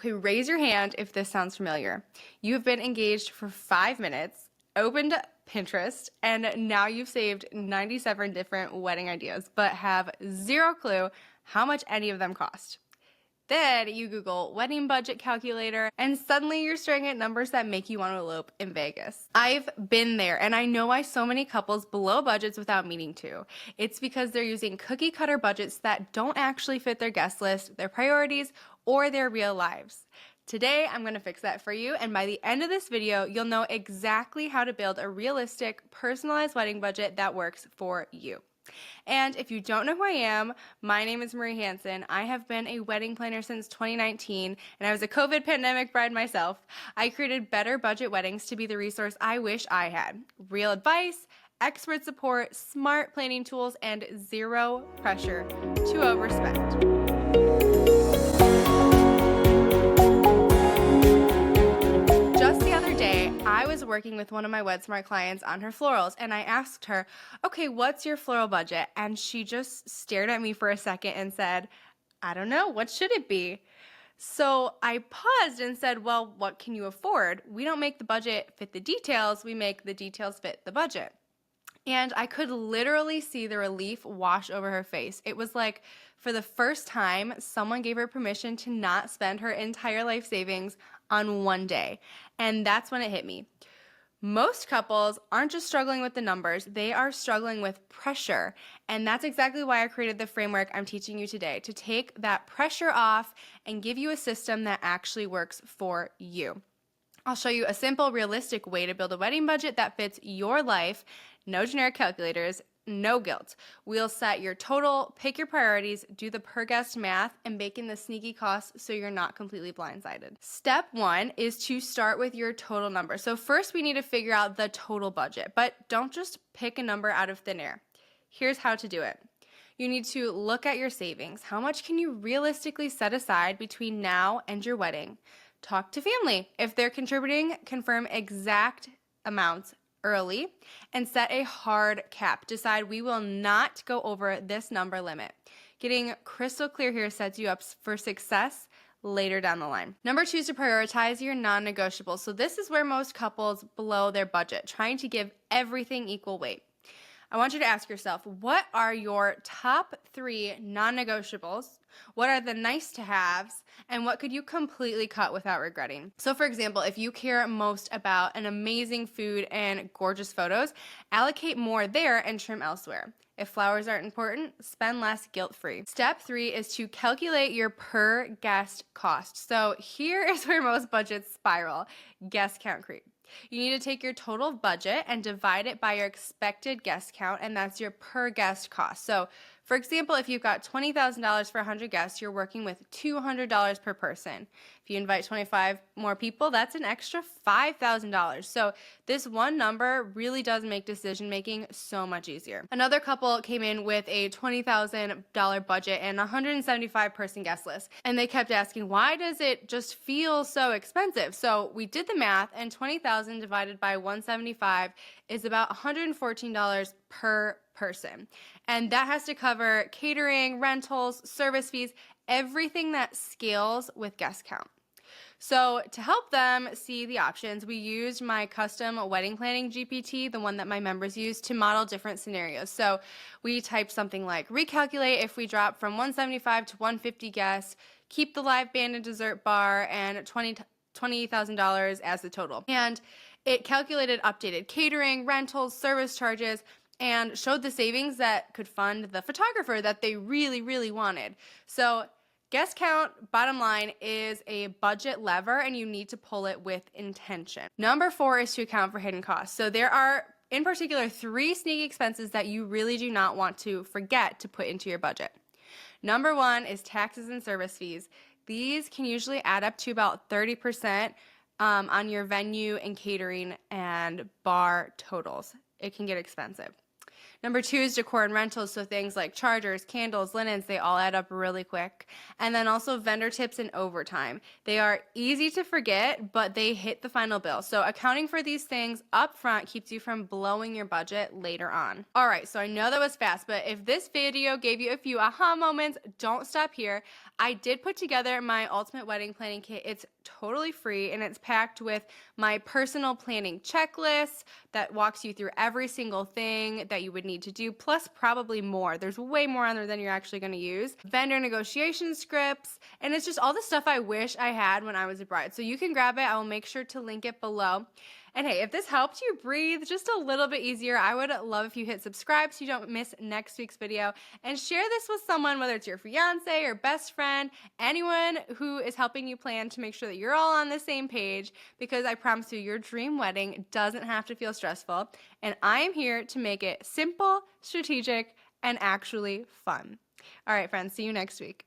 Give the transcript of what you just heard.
Okay, raise your hand if this sounds familiar. You've been engaged for 5 minutes, opened Pinterest, and now you've saved 97 different wedding ideas, but have zero clue how much any of them cost. Then you Google wedding budget calculator, and suddenly you're staring at numbers that make you want to elope in Vegas. I've been there, and I know why so many couples blow budgets without meaning to. It's because they're using cookie cutter budgets that don't actually fit their guest list, their priorities, or their real lives. Today, I'm going to fix that for you, and by the end of this video, you'll know exactly how to build a realistic, personalized wedding budget that works for you. And if you don't know who I am, my name is Marie Hansen. I have been a wedding planner since 2019, and I was a COVID pandemic bride myself. I created Better Budget Weddings to be the resource I wish I had. Real advice, expert support, smart planning tools, and zero pressure to overspend. I was working with one of my WedSmart clients on her florals, and I asked her, okay, what's your floral budget? And she just stared at me for a second and said, I don't know, what should it be? So I paused and said, well, what can you afford? We don't make the budget fit the details, we make the details fit the budget. And I could literally see the relief wash over her face. It was like, for the first time, someone gave her permission to not spend her entire life savings on one day. And that's when it hit me. Most couples aren't just struggling with the numbers, they are struggling with pressure. And that's exactly why I created the framework I'm teaching you today, to take that pressure off and give you a system that actually works for you. I'll show you a simple, realistic way to build a wedding budget that fits your life. No generic calculators, no guilt. We'll set your total, pick your priorities, do the per guest math, and bake in the sneaky costs so you're not completely blindsided. Step 1 is to start with your total number. So first we need to figure out the total budget, but don't just pick a number out of thin air. Here's how to do it. You need to look at your savings. How much can you realistically set aside between now and your wedding? Talk to family. If they're contributing, confirm exact amounts early and set a hard cap. Decide we will not go over this number limit. Getting crystal clear here sets you up for success later down the line. Number 2 is to prioritize your non-negotiables. So this is where most couples blow their budget, trying to give everything equal weight. I want you to ask yourself, what are your top 3 non-negotiables? What are the nice to haves? And what could you completely cut without regretting? So for example, if you care most about an amazing food and gorgeous photos, allocate more there and trim elsewhere. If flowers aren't important, spend less guilt-free. Step 3 is to calculate your per guest cost. So here is where most budgets spiral, guest count creep. You need to take your total budget and divide it by your expected guest count, and that's your per guest cost. So, for example, if you've got $20,000 for 100 guests, you're working with $200 per person. If you invite 25 more people, that's an extra $5,000. So this one number really does make decision making so much easier. Another couple came in with a $20,000 budget and a 175 person guest list, and they kept asking, why does it just feel so expensive? So we did the math, and 20,000 divided by 175 is about $114 per person. And that has to cover catering, rentals, service fees, everything that scales with guest count. So to help them see the options, we used my custom wedding planning GPT, the one that my members use, to model different scenarios. So we typed something like, recalculate if we drop from 175 to 150 guests, keep the live band and dessert bar, and $20,000 as the total. And it calculated updated catering, rentals, service charges, and showed the savings that could fund the photographer that they really, really wanted. So guest count, bottom line, is a budget lever, and you need to pull it with intention. Number 4 is to account for hidden costs. So there are, in particular, 3 sneaky expenses that you really do not want to forget to put into your budget. Number 1 is taxes and service fees. These can usually add up to about 30% on your venue and catering and bar totals. It can get expensive. Number 2 is decor and rentals, so things like chargers, candles, linens, they all add up really quick. And then also vendor tips and overtime. They are easy to forget, but they hit the final bill. So accounting for these things up front keeps you from blowing your budget later on. All right, so I know that was fast, but if this video gave you a few aha moments, don't stop here. I did put together my ultimate wedding planning kit. It's totally free, and it's packed with my personal planning checklist that walks you through every single thing that you would need to do, plus probably more. There's way more on there than you're actually going to use. Vendor negotiation scripts, and it's just all the stuff I wish I had when I was a bride. So you can grab it. I will make sure to link it below. And hey, if this helped you breathe just a little bit easier, I would love if you hit subscribe so you don't miss next week's video, and share this with someone, whether it's your fiance or best friend, anyone who is helping you plan, to make sure that you're all on the same page, because I promise you, your dream wedding doesn't have to feel stressful, and I am here to make it simple, strategic, and actually fun. All right, friends, see you next week.